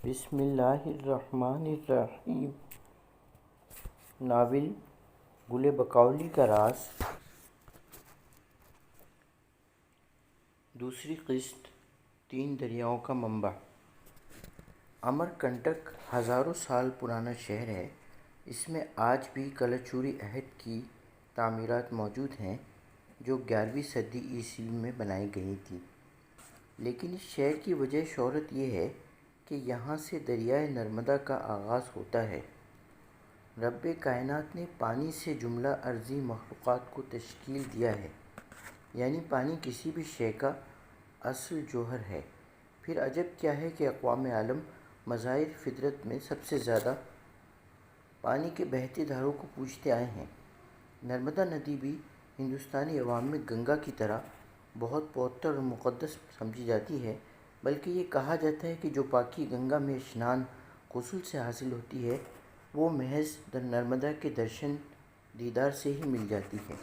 بسم اللہ الرحمن الرحیم۔ ناول گل بقولی کا راز، دوسری قسط، 3 دریاؤں کا منبع۔ امر کنٹک ہزاروں سال پرانا شہر ہے۔ اس میں آج بھی کلچوری عہد کی تعمیرات موجود ہیں جو 11ویں صدی عیسوی میں بنائی گئی تھیں، لیکن اس شہر کی وجہ شہرت یہ ہے کہ یہاں سے دریائے نرمدا کا آغاز ہوتا ہے۔ رب کائنات نے پانی سے جملہ ارضی مخلوقات کو تشکیل دیا ہے، یعنی پانی کسی بھی شے کا اصل جوہر ہے۔ پھر عجب کیا ہے کہ اقوام عالم مظاہر فطرت میں سب سے زیادہ پانی کے بہتے دھاروں کو پوجتے آئے ہیں۔ نرمدا ندی بھی ہندوستانی عوام میں گنگا کی طرح بہت معطر اور مقدس سمجھی جاتی ہے، بلکہ یہ کہا جاتا ہے کہ جو پاکی گنگا میں اشنان غسل سے حاصل ہوتی ہے وہ محض نرمدا کے درشن دیدار سے ہی مل جاتی ہے۔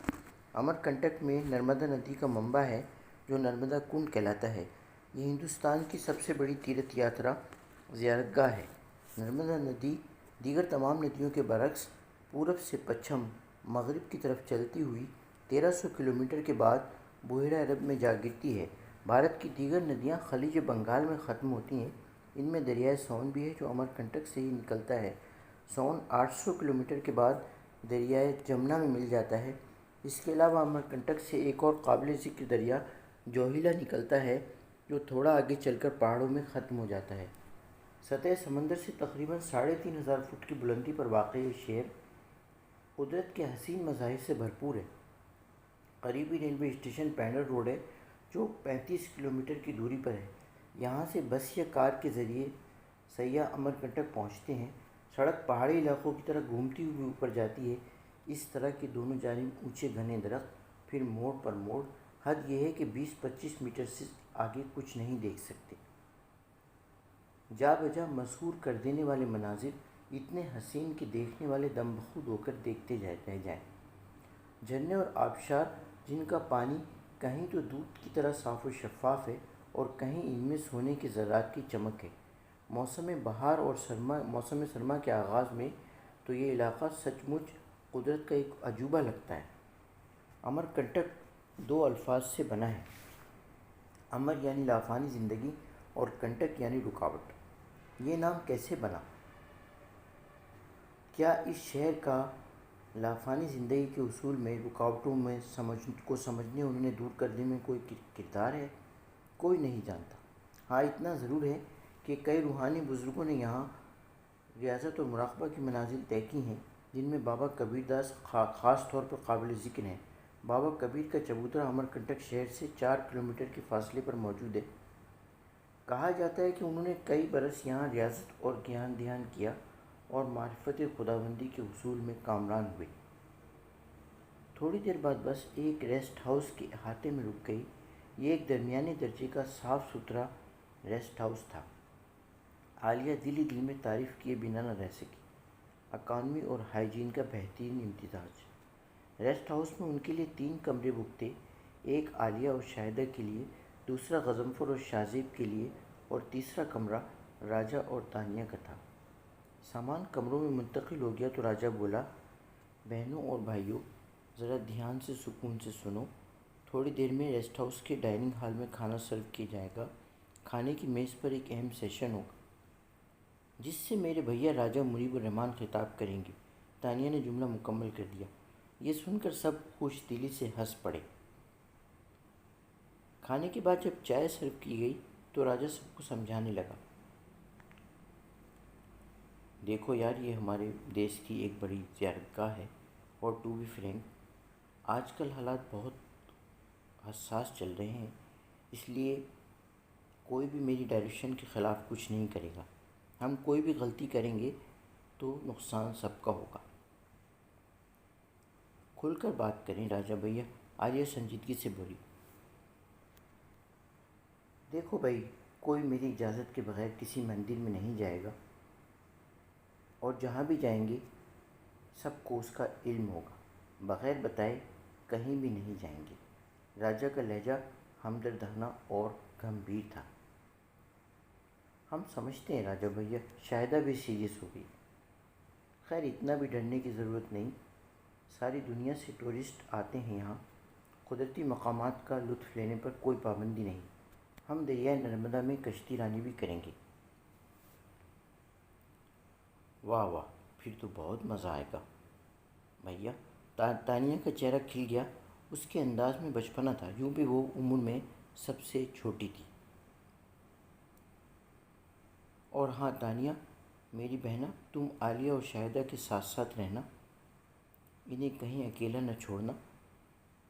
امر کنٹک میں نرمدا ندی کا منبع ہے جو نرمدا کنڈ کہلاتا ہے۔ یہ ہندوستان کی سب سے بڑی تیرتھ یاترا زیارت گاہ ہے۔ نرمدا ندی دیگر تمام ندیوں کے برعکس پورب سے پچھم مغرب کی طرف چلتی ہوئی 1300 کلومیٹر کے بعد بحیرہ عرب میں جا گرتی ہے۔ بھارت کی دیگر ندیاں خلیج بنگال میں ختم ہوتی ہیں۔ ان میں دریائے سون بھی ہے جو امر کنٹک سے ہی نکلتا ہے۔ سون 800 کلومیٹر کے بعد دریائے جمنا میں مل جاتا ہے۔ اس کے علاوہ امر کنٹک سے ایک اور قابل ذکر دریا جوہیلا نکلتا ہے جو تھوڑا آگے چل کر پہاڑوں میں ختم ہو جاتا ہے۔ سطح سمندر سے تقریباً 3500 فٹ کی بلندی پر واقع یہ شہر قدرت کے حسین مظاہر سے بھرپور ہے۔ قریبی ریلوے اسٹیشن پینڈر روڈ ہے جو 35 کلومیٹر کی دوری پر ہے۔ یہاں سے بس یا کار کے ذریعے سیاح امر کنٹک پہنچتے ہیں۔ سڑک پہاڑی علاقوں کی طرح گھومتی ہوئی اوپر جاتی ہے۔ اس طرح کے دونوں جانب اونچے گھنے درخت، پھر موڑ پر موڑ۔ حد یہ ہے کہ 20-25 میٹر سے آگے کچھ نہیں دیکھ سکتے۔ جا بجا مسحور کر دینے والے مناظر اتنے حسین کہ دیکھنے والے دم بخود ہو کر دیکھتے رہ جائیں۔ جھرنے اور آبشار جن کا پانی کہیں تو دودھ کی طرح صاف و شفاف ہے اور کہیں ان میں سونے کے ذرات کی چمک ہے۔ موسم بہار اور موسم سرما کے آغاز میں تو یہ علاقہ سچ مچ قدرت کا ایک عجوبہ لگتا ہے۔ امر کنٹک 2 الفاظ سے بنا ہے۔ امر یعنی لافانی زندگی اور کنٹک یعنی رکاوٹ۔ یہ نام کیسے بنا؟ کیا اس شہر کا لافانی زندگی کے اصول میں رکاوٹوں کو سمجھنے اور انہیں دور کرنے میں کوئی کردار ہے؟ کوئی نہیں جانتا۔ ہاں اتنا ضرور ہے کہ کئی روحانی بزرگوں نے یہاں ریاضت اور مراقبہ کی منازل طے کی ہیں، جن میں بابا کبیر داس خاص طور پر قابل ذکر ہیں۔ بابا کبیر کا چبوترا امر کنٹک شہر سے 4 کلومیٹر کے فاصلے پر موجود ہے۔ کہا جاتا ہے کہ انہوں نے کئی برس یہاں ریاضت اور گیان دھیان کیا اور معرفت خداوندی کے حصول میں کامران ہوئے۔ تھوڑی دیر بعد بس ایک ریسٹ ہاؤس کے احاطے میں رک گئی۔ یہ ایک درمیانے درجے کا صاف ستھرا ریسٹ ہاؤس تھا۔ عالیہ دل ہی دل میں تعریف کیے بنا نہ رہ سکی۔ اکانومی اور ہائیجین کا بہترین امتزاج۔ ریسٹ ہاؤس میں ان کے لیے 3 کمرے بک تھے، ایک عالیہ اور شاہدہ کے لیے، دوسرا غضنفر اور شاہزیب کے لیے اور تیسرا کمرہ راجہ اور تانیہ کا تھا۔ سامان کمروں میں منتقل ہو گیا تو راجہ بولا، بہنوں اور بھائیوں، ذرا دھیان سے سکون سے سنو۔ تھوڑی دیر میں ریسٹ ہاؤس کے ڈائننگ ہال میں کھانا سرو کیا جائے گا۔ کھانے کی میز پر ایک اہم سیشن ہوگا جس سے میرے بھیا راجہ منیب الرحمن خطاب کریں گے۔ تانیہ نے جملہ مکمل کر دیا۔ یہ سن کر سب خوش دلی سے ہنس پڑے۔ کھانے کے بعد جب چائے سرو کی گئی تو راجہ سب کو سمجھانے لگا، دیکھو یار، یہ ہمارے دیش کی ایک بڑی زیارت گاہ ہے اور ٹو بی فرینک آج کل حالات بہت حساس چل رہے ہیں، اس لیے کوئی بھی میری ڈائریکشن کے خلاف کچھ نہیں کرے گا۔ ہم کوئی بھی غلطی کریں گے تو نقصان سب کا ہوگا۔ کھل کر بات کریں راجہ بھیا، عالیہ سنجیدگی سے بولی۔ دیکھو بھائی، کوئی میری اجازت کے بغیر کسی مندر میں نہیں جائے گا اور جہاں بھی جائیں گے سب کو اس کا علم ہوگا۔ بغیر بتائے کہیں بھی نہیں جائیں گے۔ راجہ کا لہجہ ہمدردانہ اور گمبھیر تھا۔ ہم سمجھتے ہیں راجا بھیا شاہدہ بھی سیریس ہو گئی۔ خیر اتنا بھی ڈرنے کی ضرورت نہیں، ساری دنیا سے ٹورسٹ آتے ہیں یہاں، قدرتی مقامات کا لطف لینے پر کوئی پابندی نہیں، ہم دریائے نرمدا میں کشتی رانی بھی کریں گے۔ واہ واہ، پھر تو بہت مزہ آئے گا بھیا۔ تانیہ کا چہرہ کھل گیا، اس کے انداز میں بچپنا تھا، یوں بھی وہ عمر میں سب سے چھوٹی تھی۔ اور ہاں تانیہ میری بہنا، تم عالیہ اور شاہدہ کے ساتھ ساتھ رہنا، انہیں کہیں اکیلا نہ چھوڑنا،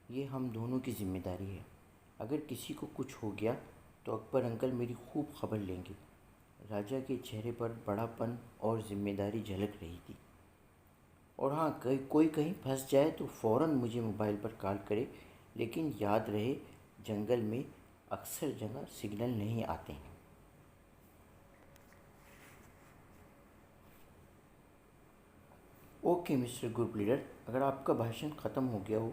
یہ ہم دونوں کی ذمہ داری ہے۔ اگر کسی کو کچھ ہو گیا تو اکبر انکل میری خوب خبر لیں گے۔ راجہ کے چہرے پر بڑا پن اور ذمہ داری جھلک رہی تھی۔ اور ہاں کوئی کہیں پھنس جائے تو فوراً مجھے موبائل پر کال کرے، لیکن یاد رہے جنگل میں اکثر جگہ سگنل نہیں آتے ہیں۔ اوکے مسٹر گروپ لیڈر، اگر آپ کا بھاشن ختم ہو گیا ہو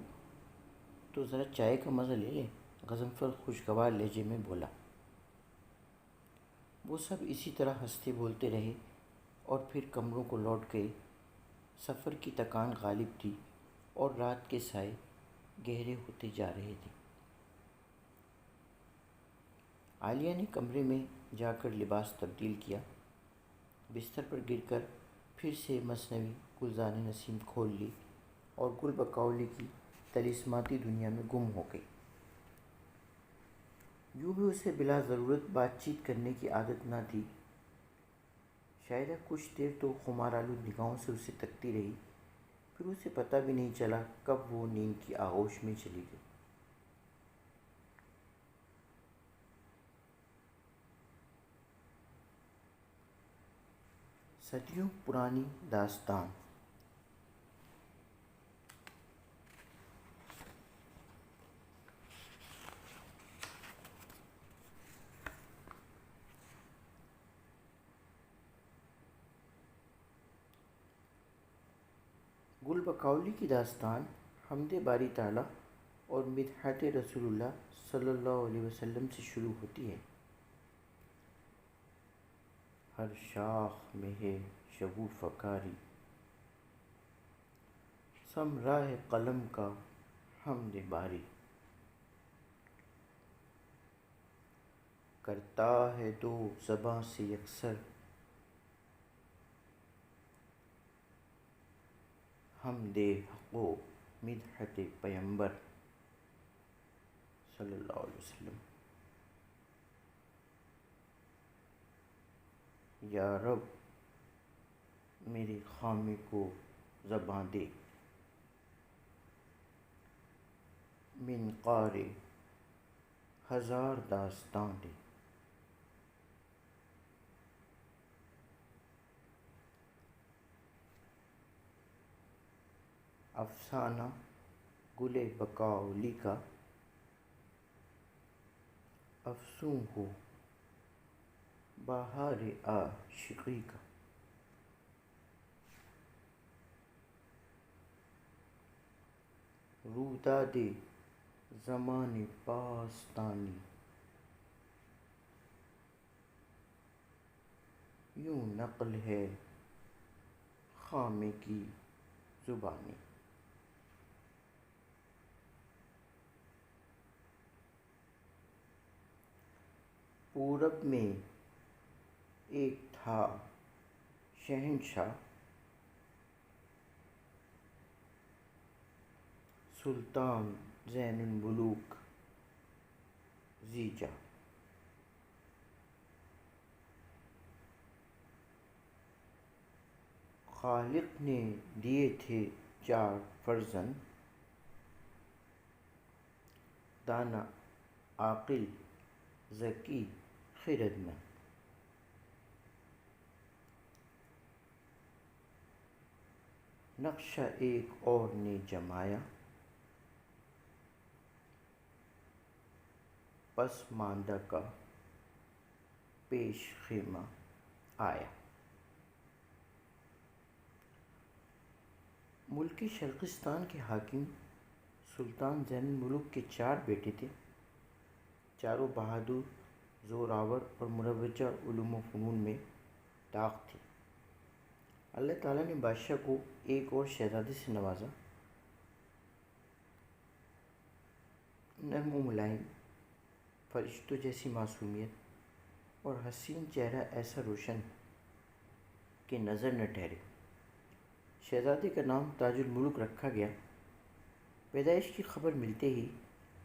تو ذرا چائے کا مزہ لے لیں، غضنفر خوشگوار لہجے میں بولا۔ وہ سب اسی طرح ہنستے بولتے رہے اور پھر کمروں کو لوٹ گئے۔ سفر کی تکان غالب تھی اور رات کے سائے گہرے ہوتے جا رہے تھے۔ عالیہ نے کمرے میں جا کر لباس تبدیل کیا، بستر پر گر کر پھر سے مثنوی گلزار نسیم کھول لی اور گل بکولی کی طلسماتی دنیا میں گم ہو گئی۔ یوں بھی اسے بلا ضرورت بات چیت کرنے کی عادت نہ تھی۔ شاید کچھ دیر تو خمارآلود نگاہوں سے اسے تکتی رہی، پھر اسے پتہ بھی نہیں چلا کب وہ نیند کی آغوش میں چلی گئی۔ صدیوں پرانی داستان۔ گل بکولی کی داستان حمد باری تعالیٰ اور مدحت رسول اللہ صلی اللہ علیہ وسلم سے شروع ہوتی ہے۔ ہر شاخ میں ہے شگوفہ کاری، ثمرۂ قلم کا حمد باری، کرتا ہے دو زباں سے یکسر حمد حق و مدحت پیمبر صلی اللہ علیہ وسلم۔ یا رب میرے خامے کو زباں دے، منقار ہزار داستاں دے۔ افسانہ گل بکولی کا افسوں ہو بہار عاشقی کا۔ روداد زمان باستانی، یوں نقل ہے خامے کی زبانی۔ پورب میں ایک تھا شہنشاہ، سلطان زین الملوک زیجا۔ خالق نے دیے تھے 4 فرزند، دانا عاقل ذکی خردمند۔ نقشہ ایک اور نے جمایا، پسماندہ کا پیش خیمہ آیا۔ ملک شرقستان کے حاکم سلطان زین الملوک کے 4 بیٹے تھے، چاروں بہادر زوراور اور مروجہ علوم و فنون میں طاق تھی۔ اللہ تعالیٰ نے بادشاہ کو ایک اور شہزادے سے نوازا، نرم و ملائم، فرشتوں جیسی معصومیت اور حسین چہرہ ایسا روشن کہ نظر نہ ٹھہرے۔ شہزادے کا نام تاج الملک رکھا گیا۔ پیدائش کی خبر ملتے ہی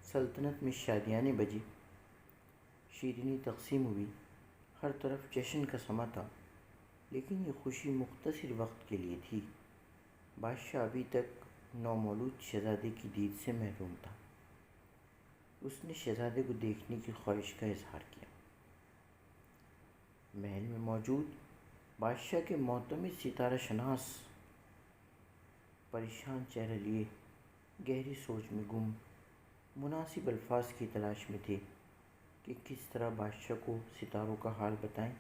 سلطنت میں شادیانے بجی، شیرینی تقسیم ہوئی، ہر طرف جشن کا سما تھا۔ لیکن یہ خوشی مختصر وقت کے لیے تھی۔ بادشاہ ابھی تک نومولود شہزادے کی دید سے محروم تھا۔ اس نے شہزادے کو دیکھنے کی خواہش کا اظہار کیا۔ محل میں موجود بادشاہ کے معتمد ستارہ شناس پریشان چہرہ لیے گہری سوچ میں گم، مناسب الفاظ کی تلاش میں تھے کہ کس طرح بادشاہ کو ستاروں کا حال بتائیں۔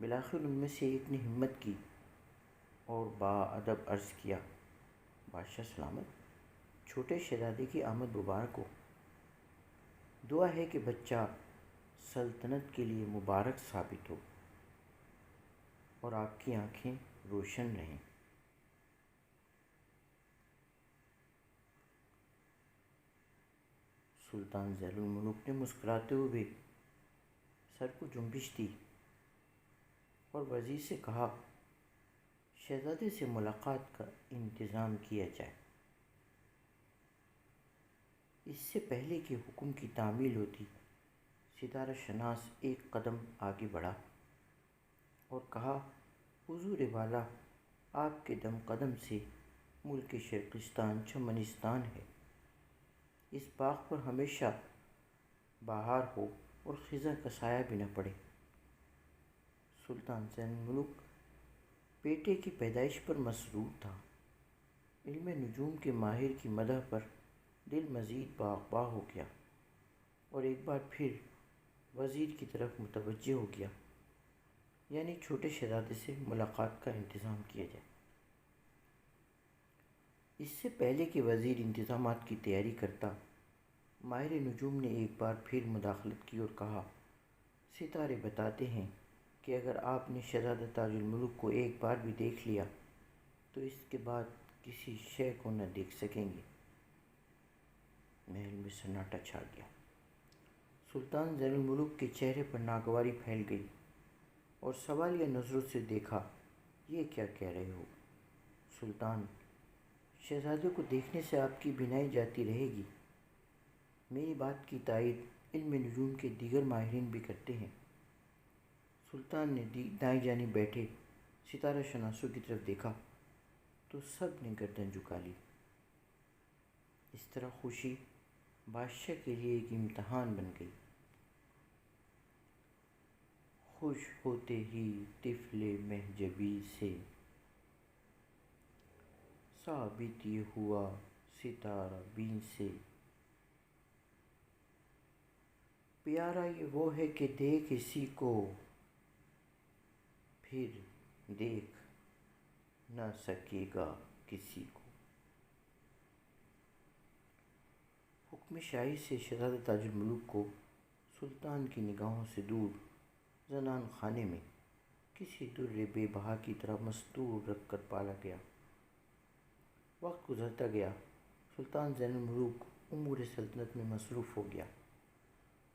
بالآخر ان میں سے ایک نے ہمت کی اور باادب عرض کیا، بادشاہ سلامت، چھوٹے شہزادے کی آمد مبارک ہو۔ دعا ہے کہ بچہ سلطنت کے لیے مبارک ثابت ہو اور آپ کی آنکھیں روشن رہیں۔ سلطان ذیل الملوک نے مسکراتے ہوئے سر کو جنبش دی اور وزیر سے کہا، شہزادے سے ملاقات کا انتظام کیا جائے۔ اس سے پہلے کہ حکم کی تعمیل ہوتی، ستارہ شناس ایک قدم آگے بڑھا اور کہا، حضور والا، آپ کے دم قدم سے ملک شرقستان چمنستان ہے۔ اس باغ پر ہمیشہ بہار ہو اور خزاں کا سایہ بھی نہ پڑے۔ سلطان ذیل الملک بیٹے کی پیدائش پر مسرور تھا۔ علم نجوم کے ماہر کی مدح پر دل مزید باغ ہو گیا اور ایک بار پھر وزیر کی طرف متوجہ ہو گیا، یعنی چھوٹے شہزادے سے ملاقات کا انتظام کیا جائے۔ اس سے پہلے کہ وزیر انتظامات کی تیاری کرتا، ماہر نجوم نے ایک بار پھر مداخلت کی اور کہا، ستارے بتاتے ہیں کہ اگر آپ نے شہزادہ تاج الملک کو ایک بار بھی دیکھ لیا تو اس کے بعد کسی شے کو نہ دیکھ سکیں گے۔ محل میں سناٹا چھا گیا۔ سلطان ذیل الملک کے چہرے پر ناگواری پھیل گئی اور سوالیہ نظروں سے دیکھا، یہ کیا کہہ رہے ہو سلطان؟ شہزادے کو دیکھنے سے آپ کی بینائی جاتی رہے گی۔ میری بات کی تائید علم نجوم کے دیگر ماہرین بھی کرتے ہیں۔ سلطان نے دائیں جانب بیٹھے ستارہ شناسوں کی طرف دیکھا تو سب نے گردن جھکا لی۔ اس طرح خوشی بادشاہ کے لیے ایک امتحان بن گئی۔ خوش ہوتے ہی طفل مہجبی سے ثابت یہ ہوا ستارہ بین سے، پیارا یہ وہ ہے کہ دیکھ اسی کو پھر دیکھ نہ سکے گا کسی کو۔ حکم شاہی سے شہزادہ تاج الملک کو سلطان کی نگاہوں سے دور زنان خانے میں کسی در بے بہا کی طرح مستور رکھ کر پالا گیا۔ وقت گزرتا گیا، سلطان ذیل الملک امور سلطنت میں مصروف ہو گیا،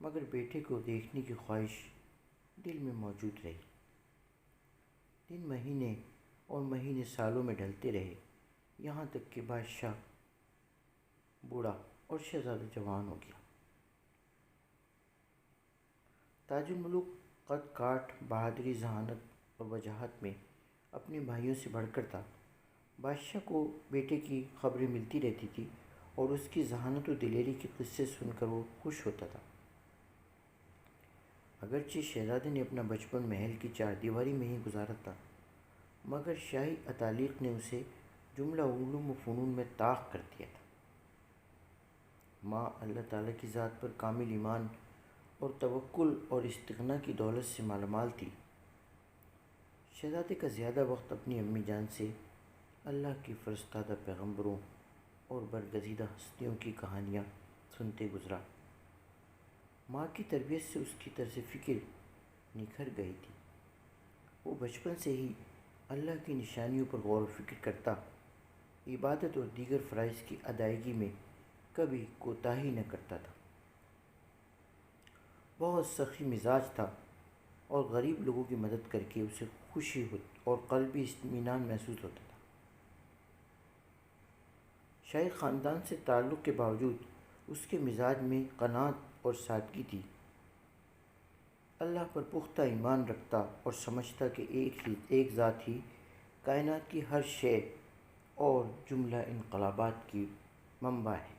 مگر بیٹے کو دیکھنے کی خواہش دل میں موجود رہی۔ دن مہینے اور مہینے سالوں میں ڈھلتے رہے، یہاں تک کہ بادشاہ بوڑھا اور شہزادہ جوان ہو گیا۔ تاج الملک قد کاٹ، بہادری، ذہانت اور وجاہت میں اپنے بھائیوں سے بڑھ کر تھا۔ بادشاہ کو بیٹے کی خبریں ملتی رہتی تھی اور اس کی ذہانت و دلیری کے قصے سن کر وہ خوش ہوتا تھا۔ اگرچہ شہزادے نے اپنا بچپن محل کی چار دیواری میں ہی گزارا تھا، مگر شاہی اتالیق نے اسے جملہ علوم و فنون میں طاق کر دیا تھا۔ ماں اللہ تعالیٰ کی ذات پر کامل ایمان اور توکل اور استغنا کی دولت سے مالا مال تھی۔ شہزادے کا زیادہ وقت اپنی امی جان سے اللہ کی فرستادہ پیغمبروں اور برگزیدہ ہستیوں کی کہانیاں سنتے گزرا۔ ماں کی تربیت سے اس کی طرز فکر نکھر گئی تھی۔ وہ بچپن سے ہی اللہ کی نشانیوں پر غور و فکر کرتا، عبادت اور دیگر فرائض کی ادائیگی میں کبھی کوتاہی نہ کرتا تھا۔ بہت سخی مزاج تھا اور غریب لوگوں کی مدد کر کے اسے خوشی اور قلبی اطمینان محسوس ہوتا تھا۔ شاہی خاندان سے تعلق کے باوجود اس کے مزاج میں قناعت اور سادگی تھی۔ اللہ پر پختہ ایمان رکھتا اور سمجھتا کہ ایک ذات ہی کائنات کی ہر شے اور جملہ انقلابات کی منبع ہے۔